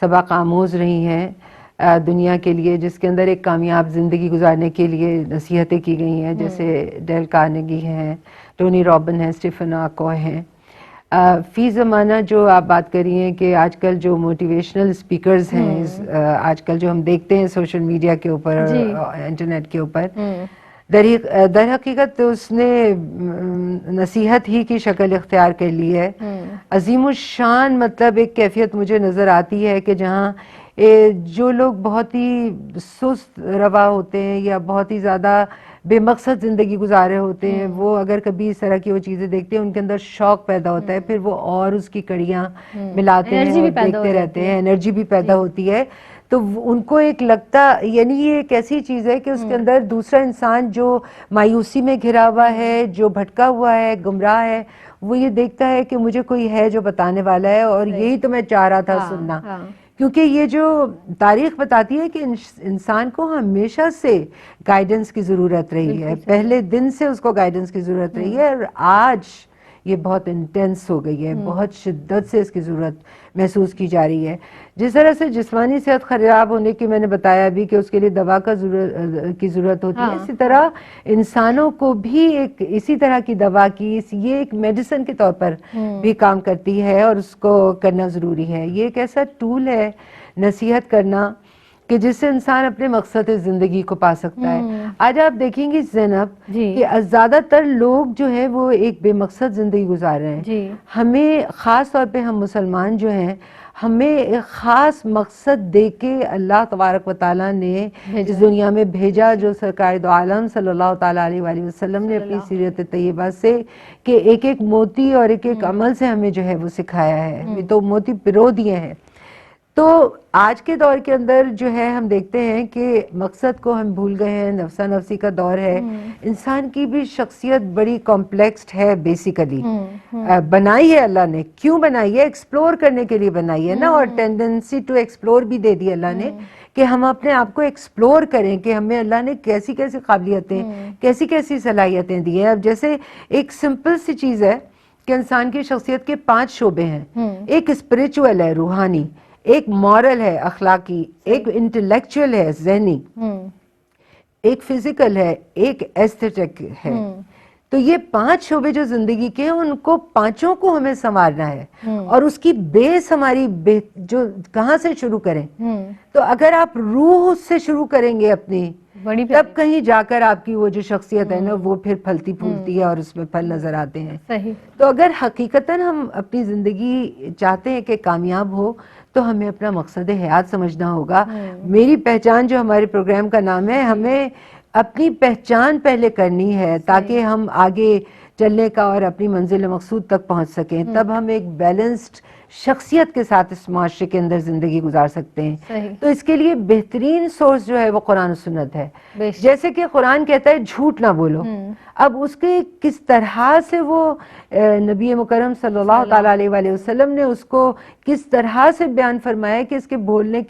سبق آموز رہی ہیں دنیا کے لیے، جس کے اندر ایک کامیاب زندگی گزارنے کے لیے نصیحتیں کی گئی ہیں، جیسے ڈیل کارنیگی ہیں، ٹونی رابن ہیں، اسٹیفن آکو ہیں. فی زمانہ جو آپ بات کر رہی ہیں کہ آج کل جو موٹیویشنل اسپیکرز ہیں، آج کل جو ہم دیکھتے ہیں سوشل میڈیا کے اوپر اور انٹرنیٹ کے اوپر، در حقیقت اس نے نصیحت ہی کی شکل اختیار کر لی ہے. عظیم الشان مطلب ایک کیفیت مجھے نظر آتی ہے کہ جہاں جو لوگ بہت ہی سست روا ہوتے ہیں یا بہت ہی زیادہ بے مقصد زندگی گزارے ہوتے ہیں، وہ اگر کبھی اس طرح کی وہ چیزیں دیکھتے ہیں ان کے اندر شوق پیدا ہوتا ہے، پھر وہ اور اس کی کڑیاں ملاتے ہیں اور دیکھتے رہتے ہیں، انرجی بھی پیدا ہوتی ہے. تو ان کو ایک لگتا، یعنی یہ ایک ایسی چیز ہے کہ اس کے اندر دوسرا انسان جو مایوسی میں گھرا ہوا ہے، جو بھٹکا ہوا ہے، گمراہ ہے، وہ یہ دیکھتا ہے کہ مجھے کوئی ہے جو بتانے والا ہے، اور یہی تو میں چاہ رہا تھا سننا. کیونکہ یہ جو تاریخ بتاتی ہے کہ انسان کو ہمیشہ سے گائیڈنس کی ضرورت رہی ہے، پہلے دن سے اس کو گائیڈنس کی ضرورت رہی ہے، اور آج یہ بہت انٹینس ہو گئی ہے، بہت شدت سے اس کی ضرورت محسوس کی جا رہی ہے. جس طرح سے جسمانی صحت خراب ہونے کی میں نے بتایا بھی کہ اس کے لیے دوا کی ضرورت ہوتی ہے، اسی طرح انسانوں کو بھی ایک اسی طرح کی دوا کی، یہ ایک میڈیسن کے طور پر بھی کام کرتی ہے، اور اس کو کرنا ضروری ہے. یہ ایک ایسا ٹول ہے نصیحت کرنا کہ جس سے انسان اپنے مقصد زندگی کو پا سکتا ہے. آج آپ دیکھیں گی زینب کہ زیادہ تر لوگ جو ہے وہ ایک بے مقصد زندگی گزار رہے ہیں. ہمیں خاص طور پہ ہم مسلمان جو ہیں، ہمیں ایک خاص مقصد دے کے اللہ تبارک و تعالیٰ نے اس دنیا میں بھیجا، جو سرکار دو عالم صلی اللہ تعالیٰ علیہ وآلہ وسلم نے اپنی سیرت طیبہ سے کہ ایک ایک موتی اور ایک ایک عمل سے ہمیں جو ہے وہ سکھایا ہے، تو موتی پرو دیے ہیں. تو آج کے دور کے اندر جو ہے ہم دیکھتے ہیں کہ مقصد کو ہم بھول گئے ہیں، نفسا نفسی کا دور ہے. انسان کی بھی شخصیت بڑی کمپلیکسڈ ہے بیسیکلی، بنائی ہے اللہ نے. کیوں بنائی ہے؟ ایکسپلور کرنے کے لیے بنائی ہے نا، اور ٹینڈنسی ٹو ایکسپلور بھی دے دی اللہ نے کہ ہم اپنے آپ کو ایکسپلور کریں کہ ہمیں اللہ نے کیسی کیسی قابلیتیں، کیسی کیسی صلاحیتیں دی ہیں. اب جیسے ایک سمپل سی چیز ہے کہ انسان کی شخصیت کے 5 شعبے ہیں. ایک اسپریچول ہے، روحانی، ایک مورل ہے، اخلاقی، ایک انٹلیکچوئل ہے، ذہنی، ایک فزیکل ہے، ایک ایستھیٹک ہے. تو یہ 5 شعبے جو زندگی کے ہیں، ان کو 5 کو ہمیں سنوارنا ہے، اور اس کی بیس ہماری جو کہاں سے شروع کریں. تو اگر آپ روح سے شروع کریں گے اپنی، تب کہیں جا کر آپ کی وہ جو شخصیت ہے نا وہ پھر پھلتی پھولتی ہے اور اس میں پھل نظر آتے ہیں. تو اگر حقیقتاً ہم اپنی زندگی چاہتے ہیں کہ کامیاب ہو تو ہمیں اپنا مقصد حیات سمجھنا ہوگا. میری پہچان جو ہمارے پروگرام کا نام ہے، ہمیں اپنی پہچان پہلے کرنی ہے تاکہ ہم آگے چلنے کا اور اپنی منزل مقصود تک پہنچ سکیں. تب ہم ایک بیلنسڈ شخصیت کے ساتھ اس معاشرے کے اندر زندگی گزار سکتے ہیں. تو اس کے لیے بہترین سورس جو ہے وہ قرآن و سنت ہے. جیسے کہ قرآن کہتا ہے جھوٹ نہ بولو. اب اس کے کس طرح سے وہ نبی مکرم صلی اللہ تعالیٰ علیہ وآلہ وسلم نے اس کو کس طرح سے بیان فرمایا کہ اس کے بولنے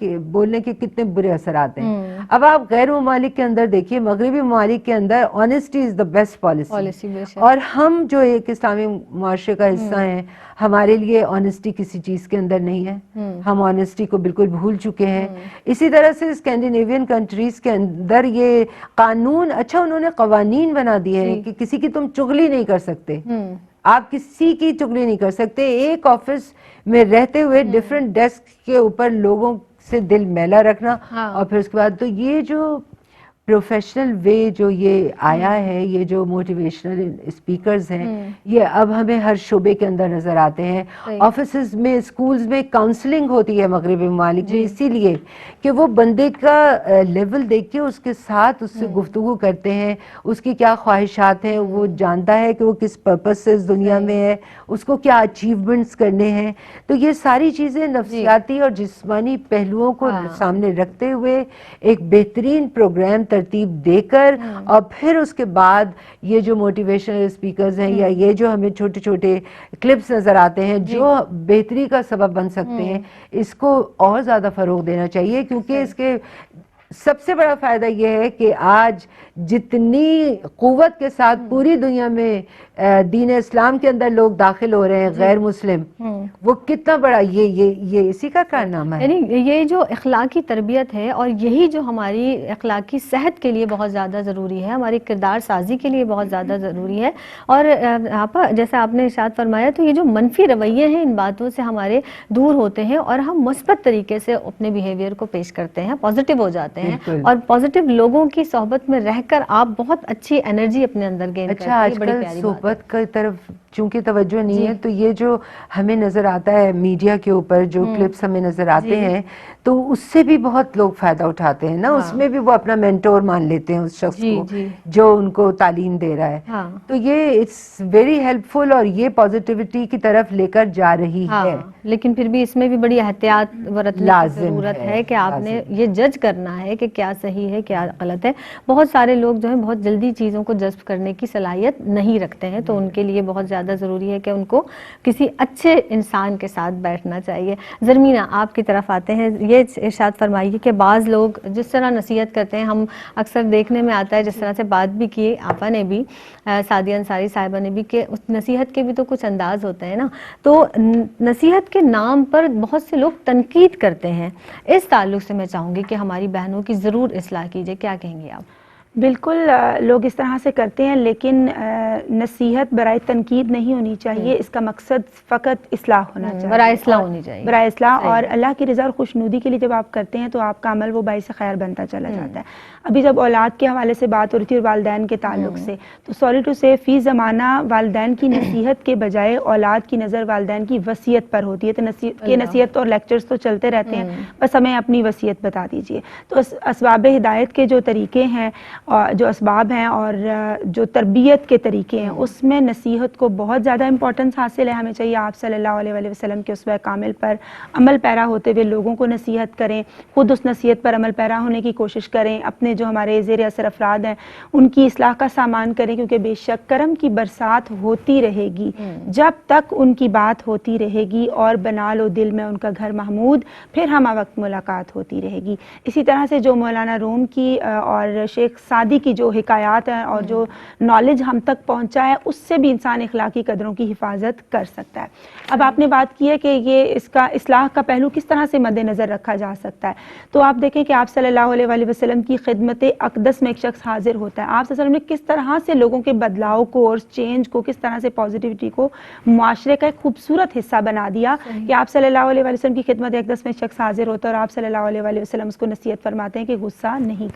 کے کتنے برے اثرات ہیں. اب آپ غیر ممالک کے اندر دیکھیے، مغربی ممالک کے اندر honesty is the best policy, اور ہم جو ایک اسلامی معاشرے کا حصہ ہیں، ہمارے لیے آنیسٹی کسی چیز کے اندر نہیں ہے. ہم آنیسٹی کو بالکل بھول چکے ہیں. اسی طرح سے اسکینڈینیوین کنٹریز کے اندر یہ قانون، اچھا انہوں نے قوانین بنا دیے ہیں کہ کسی کی تم چغلی نہیں کر سکتے، آپ کسی کی چغلی نہیں کر سکتے. ایک آفس میں رہتے ہوئے ڈیفرنٹ ڈیسک کے اوپر لوگوں سے دل میلا رکھنا، اور پھر اس کے بعد تو یہ جو پروفیشنل وے جو یہ آیا ہے، یہ جو موٹیویشنل اسپیکرز ہیں یہ اب ہمیں ہر شعبے کے اندر نظر آتے ہیں. آفیسز میں، اسکولز میں کاؤنسلنگ ہوتی ہے مغربی ممالک میں، اسی لیے کہ وہ بندے کا لیول دیکھ کے اس کے ساتھ اس سے گفتگو کرتے ہیں، اس کی کیا خواہشات ہیں، وہ جانتا ہے کہ وہ کس پرپس سے اس دنیا میں ہے، اس کو کیا اچیومنٹس کرنے ہیں. تو یہ ساری چیزیں نفسیاتی اور جسمانی پہلوؤں کو سامنے رکھتے ہوئے ایک بہترین پروگرام ترتیب دے کر، اور پھر اس کے بعد یہ جو موٹیویشنل اسپیکرز ہیں یا یہ جو ہمیں چھوٹے چھوٹے کلپس نظر آتے ہیں جو بہتری کا سبب بن سکتے ہیں، اس کو اور زیادہ فروغ دینا چاہیے. کیونکہ اس کے سب سے بڑا فائدہ یہ ہے کہ آج جتنی قوت کے ساتھ پوری دنیا میں دین اسلام کے اندر لوگ داخل ہو رہے ہیں غیر مسلم، وہ کتنا بڑا یہ اسی کا کارنامہ ہے. یعنی یہ جو اخلاقی تربیت ہے، اور یہی جو ہماری اخلاقی صحت کے لیے بہت زیادہ ضروری ہے، ہماری کردار سازی کے لیے بہت زیادہ ضروری ہے. اور آپا جیسا آپ نے ارشاد فرمایا، تو یہ جو منفی رویے ہیں ان باتوں سے ہمارے دور ہوتے ہیں اور ہم مثبت طریقے سے اپنے بیہیویئر کو پیش کرتے ہیں، پازیٹیو ہو جاتے ہیں. اور پازیٹیو لوگوں کی صحبت میں رہ کر آپ بہت اچھی انرجی اپنے اندر گین کرتے ہیں. آج کل صحبت کی طرف چونکہ توجہ نہیں ہے، تو یہ جو ہمیں نظر آتا ہے میڈیا کے اوپر جو کلپس ہمیں نظر آتے ہیں، تو اس سے بھی بہت لوگ فائدہ اٹھاتے ہیں نا. اس میں بھی وہ اپنا مینٹور مان لیتے ہیں اس شخص کو جو ان کو تعلیم دے رہا ہے. تو یہ اٹس ویری ہیلپ فل، اور یہ پازیٹیوٹی کی طرف لے کر جا رہی ہے. لیکن پھر بھی اس میں بھی بڑی احتیاط برتنے کی ضرورت ہے کہ آپ نے یہ جج کرنا ہے کہ کیا صحیح ہے کیا غلط ہے. بہت سارے لوگ جو ہیں بہت جلدی چیزوں کو جذب کرنے کی صلاحیت نہیں رکھتے ہیں، تو ان کے لیے بہت زیادہ ضروری ہے کہ ان کو کسی اچھے انسان کے ساتھ بیٹھنا چاہیے. زرمینہ آپ کی طرف آتے ہیں، یہ ارشاد فرمائیے کہ بعض لوگ جس طرح نصیحت کرتے ہیں، ہم اکثر دیکھنے میں آتا ہے جس طرح سے بات بھی کی آپا نے بھی، سعدیہ انصاری صاحبہ نے بھی، کہ اس نصیحت کے بھی تو کچھ انداز ہوتے ہیں نا. تو نصیحت کے نام پر بہت سے لوگ تنقید کرتے ہیں. اس تعلق سے میں چاہوں گی کہ ہماری بہنوں کی ضرور اصلاح کیجیے. کیا کہیں گے آپ؟ بالکل لوگ اس طرح سے کرتے ہیں، لیکن نصیحت برائے تنقید نہیں ہونی چاہیے. اس کا مقصد فقط اصلاح ہونا چاہیے، برائے اصلاح ہونی چاہیے، برائے اصلاح. اور اللہ کی رضا اور خوشنودی کے لیے جب آپ کرتے ہیں تو آپ کا عمل وہ باعث خیر بنتا چلا جاتا ہے. ابھی جب اولاد کے حوالے سے بات ہو رہی تھی اور والدین کے تعلق سے، تو سوری ٹو سے فی زمانہ والدین کی نصیحت کے بجائے اولاد کی نظر والدین کی وصیت پر ہوتی ہے. تو نصیحت اور لیکچرز تو چلتے رہتے ہیں، بس ہمیں اپنی وصیت بتا دیجیے. تو اسباب ہدایت کے جو طریقے ہیں، جو اسباب ہیں اور جو تربیت کے طریقے ہیں، اس میں نصیحت کو بہت زیادہ امپورٹنس حاصل ہے. ہمیں چاہیے آپ صلی اللہ علیہ وسلم کے اسوہ کامل پر عمل پیرا ہوتے ہوئے لوگوں کو نصیحت کریں، خود اس نصیحت پر عمل پیرا ہونے کی کوشش کریں، اپنے جو ہمارے زیر اثر افراد ہیں ان کی اصلاح کا سامان کریں، کیونکہ بے شک کرم کی برسات ہوتی رہے گی جب تک ان کی بات ہوتی رہے گی، اور بنا لو دل میں ان کا گھر محمود، پھر ہمہ وقت ملاقات ہوتی رہے گی. اسی طرح سے جو مولانا روم کی اور شیخ سعدی کی جو حکایات ہیں اور جو نالج ہم تک پہنچا ہے، اس سے بھی انسان اخلاقی قدروں کی حفاظت کر سکتا ہے. اب آپ نے بات کی ہے کہ یہ اس کا اصلاح کا پہلو کس طرح سے مد نظر رکھا جا سکتا ہے. تو آپ دیکھیں کہ آپ صلی اللہ علیہ وسلم کی خدمت اقدس میں ایک شخص حاضر ہوتا ہے. آپ صلی اللہ علیہ وسلم نے کس طرح سے لوگوں کے بدلاؤ کو اور چینج کو، کس طرح سے پازیٹیوٹی کو معاشرے کا ایک خوبصورت حصہ بنا دیا کہ آپ صلی اللہ علیہ وسلم کی خدمت اقدس میں شخص حاضر ہوتا ہے اور آپ صلی اللہ علیہ وسلم اس کو نصیحت فرماتے ہیں کہ غصہ نہیں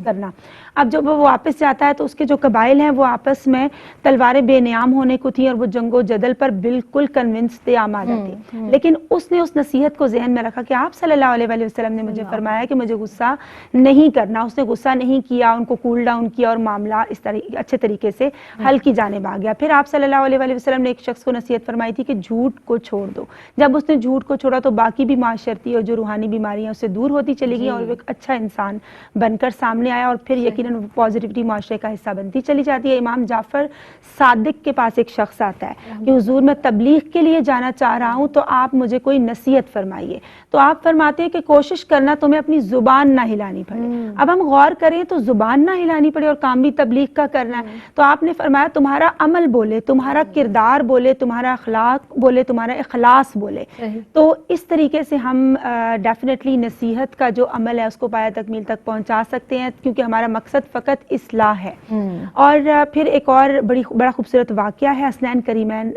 کرنا. اب جب وہ واپس جاتا ہے تو اس کے جو قبائل ہیں وہ آپس میں تلواریں بے نیام ہونے کو تھی اور وہ جنگ و جدل پر بالکل کنونس تھے، آمادہ تھے. لیکن اس نے اس نصیحت کو ذہن میں رکھا کہ آپ صلی اللہ علیہ وسلم نے مجھے فرمایا کہ مجھے غصہ نہیں کرنا. اس نے غصہ نہیں کیا، ان کو کول ڈاؤن کیا اور معاملہ اس طرح اچھے طریقے سے حل کی جانب آ گیا. پھر آپ صلی اللہ علیہ وسلم نے ایک شخص کو نصیحت فرمائی تھی کہ جھوٹ کو چھوڑ دو. جب اس نے جھوٹ کو چھوڑا تو باقی بھی معاشرتی اور جو روحانی بیماریاں اس سے دور ہوتی چلی گئی اور وہ ایک اچھا انسان بن کر سامنے آیا، اور پھر یقیناً پازیٹیوٹی معاشرے کا حصہ بنتی چلی جاتی ہے. امام جعفر صادق کے پاس ایک شخص آتا ہے کہ حضور میں تبلیغ کے لیے جانا چاہ رہا ہوں، تو آپ مجھے کوئی نصیحت فرمائیے. تو آپ فرماتے ہیں کہ کوشش کرنا تمہیں اپنی زبان نہ ہلانی پڑے. اب ہم غور کریں تو زبان نہ ہلانی پڑے اور کام بھی تبلیغ کا کرنا ہے. تو آپ نے فرمایا تمہارا عمل بولے، تمہارا کردار بولے، تمہارا اخلاق بولے، تمہارا اخلاص بولے. تو اس طریقے سے ہم ڈیفینیٹلی نصیحت کا جو عمل ہے اس کو پایہ تکمیل تک پہنچا سکتے سکتے ہیں کیونکہ ہمارا مقصد فقط اصلاح ہے. اور پھر ایک اور بڑا خوبصورت واقعہ ہے حسنین کریمین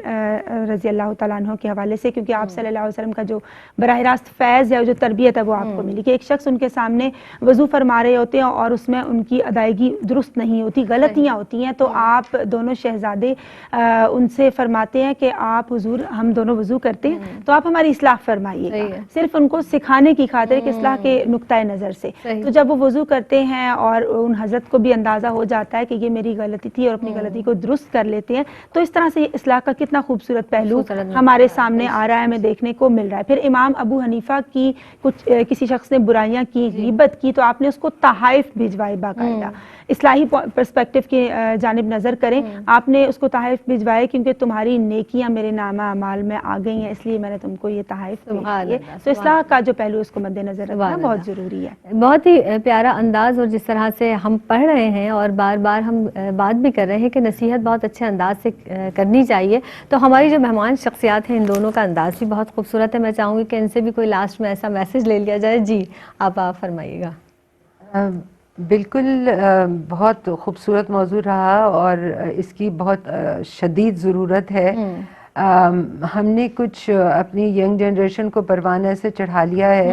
رضی اللہ تعالیٰ عنہ کے حوالے سے, کیونکہ آپ صلی اللہ علیہ وسلم کا جو براہ راست فیض ہے, جو تربیت ہے, وہ آپ کو ملی کہ ایک شخص ان کے سامنے وضو فرما رہے ہوتے ہیں اور اس میں ان کی ادائیگی درست نہیں ہوتی, غلطیاں ہوتی ہیں, تو آپ دونوں شہزادے ان سے فرماتے ہیں کہ آپ حضور ہم دونوں وضو کرتے ہیں تو آپ ہماری اصلاح فرمائیے گا, صرف ان کو سکھانے کی خاطر کہ اصلاح کے نقطۂ نظر سے. تو جب وہ وضو کرتے ہیں اور ان حضرت کو بھی اندازہ ہو جاتا ہے کہ یہ میری غلطی تھی اور اپنی غلطی کو درست کر لیتے ہیں, تو اس طرح سے یہ اصلاح کا کتنا خوبصورت پہلو ہمارے سامنے آ رہا ہے, ہمیں دیکھنے کو مل رہا ہے. پھر امام ابو حنیفہ کی کسی شخص نے برائیاں کی, غیبت کی, تو آپ نے اس کو تحائف بھجوائے باقاعدہ. اصلاحی پرسپیکٹو کی جانب نظر کریں, آپ نے اس کو تحائف بھجوائے کیونکہ تمہاری نیکیاں میرے نامہ اعمال میں آ گئی ہیں, اس لیے میں نے تم کو یہ تحائف بھیج دیے. تو اصلاح کا جو پہلو اس کو مد نظر رکھنا بہت ضروری ہے. بہت ہی پیارا انداز, اور جس طرح سے ہم پڑھ رہے ہیں اور بار بار ہم بات بھی کر رہے ہیں کہ نصیحت بہت اچھے انداز سے کرنی چاہیے, تو ہماری جو مہمان شخصیات ہیں ان دونوں کا انداز بھی بہت خوبصورت ہے. میں چاہوں گی کہ ان سے بھی کوئی لاسٹ میں ایسا میسج لے لیا جائے. جی آپ فرمائیے گا. بالکل, بہت خوبصورت موضوع رہا اور اس کی بہت شدید ضرورت ہے. ہم نے کچھ اپنی ینگ جنریشن کو پروانہ سے چڑھا لیا ہے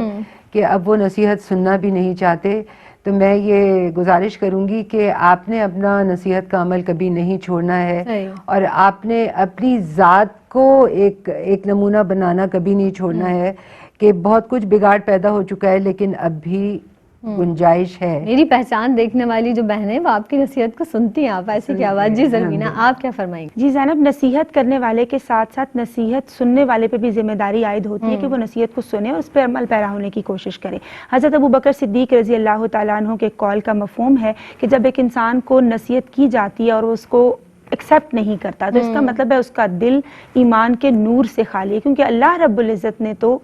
کہ اب وہ نصیحت سننا بھی نہیں چاہتے. تو میں یہ گزارش کروں گی کہ آپ نے اپنا نصیحت کا عمل کبھی نہیں چھوڑنا ہے, اور آپ نے اپنی ذات کو ایک نمونہ بنانا کبھی نہیں چھوڑنا ہے. کہ بہت کچھ بگاڑ پیدا ہو چکا ہے لیکن اب بھی گنجائش ہے. میری پہچان دیکھنے والی جو بہنیں وہ آپ کی نصیحت کو سنتی ہیں. آپ ایسی کیا بات. جی زرمینہ آپ کیا فرمائیں گی؟ جی زینب, نصیحت کرنے والے کے ساتھ ساتھ نصیحت سننے والے پہ بھی ذمہ داری عائد ہوتی ہے کہ وہ نصیحت کو سنے اور اس پہ عمل پیرا ہونے کی کوشش کرے. حضرت ابوبکر صدیق رضی اللہ تعالیٰ عنہ کے قول کا مفہوم ہے کہ جب ایک انسان کو نصیحت کی جاتی ہے اور وہ اس کو ایکسیپٹ نہیں کرتا تو اس کا مطلب ہے اس کا دل ایمان کے نور سے خالی ہے, کیونکہ اللہ رب العزت نے تو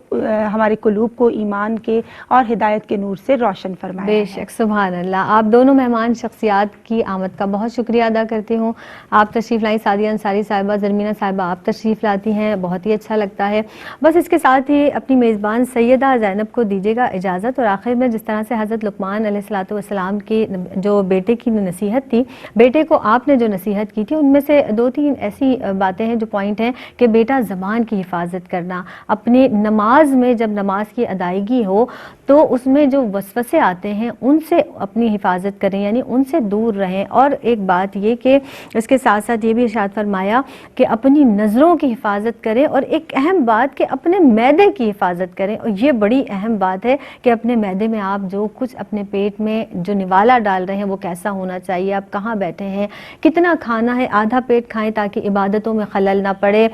ہمارے قلوب کو ایمان کے اور ہدایت کے نور سے روشن فرمایا. بے شک, سبحان اللہ. آپ دونوں مہمان شخصیات کی آمد کا بہت شکریہ ادا کرتی ہوں. آپ تشریف لائیں, سعدیہ انصاری صاحبہ, زرمینہ صاحبہ آپ تشریف لاتی ہیں, بہت ہی اچھا لگتا ہے. بس اس کے ساتھ ہی اپنی میزبان سیدہ زینب کو دیجیے گا اجازت. اور آخر میں جس طرح سے حضرت لقمان علیہ الصلوۃ والسلام کی جو بیٹے کی نصیحت تھی, بیٹے کو آپ نے جو نصیحت کی تھی, ان میں سے 2-3 ایسی باتیں ہیں جو پوائنٹ ہیں کہ بیٹا زبان کی حفاظت کرنا, اپنی نماز میں جب نماز کی ادائیگی ہو تو اس میں جو وسوسے آتے ہیں ان سے اپنی حفاظت کریں, یعنی ان سے دور رہیں. اور ایک بات یہ کہ اس کے ساتھ ساتھ یہ بھی ارشاد فرمایا کہ اپنی نظروں کی حفاظت کریں, اور ایک اہم بات کہ اپنے معدے کی حفاظت کریں. اور یہ بڑی اہم بات ہے کہ اپنے معدے میں آپ جو کچھ اپنے پیٹ میں جو نوالا ڈال رہے ہیں وہ کیسا ہونا چاہیے, آپ کہاں بیٹھے ہیں, کتنا کھانا ہے, آدھا پیٹ کھائیں تاکہ عبادتوں میں خلل نہ پڑے,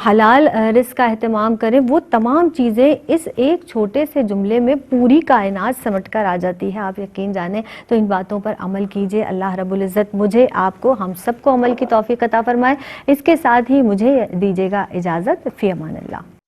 حلال رزق کا اہتمام کریں. وہ تمام چیزیں اس ایک چھوٹے سے جملے میں پوری کائنات سمٹ کر آ جاتی ہے, آپ یقین جانیں. تو ان باتوں پر عمل کیجئے. اللہ رب العزت مجھے, آپ کو, ہم سب کو عمل کی توفیق عطا فرمائے. اس کے ساتھ ہی مجھے دیجیے گا اجازت. فی امان اللہ.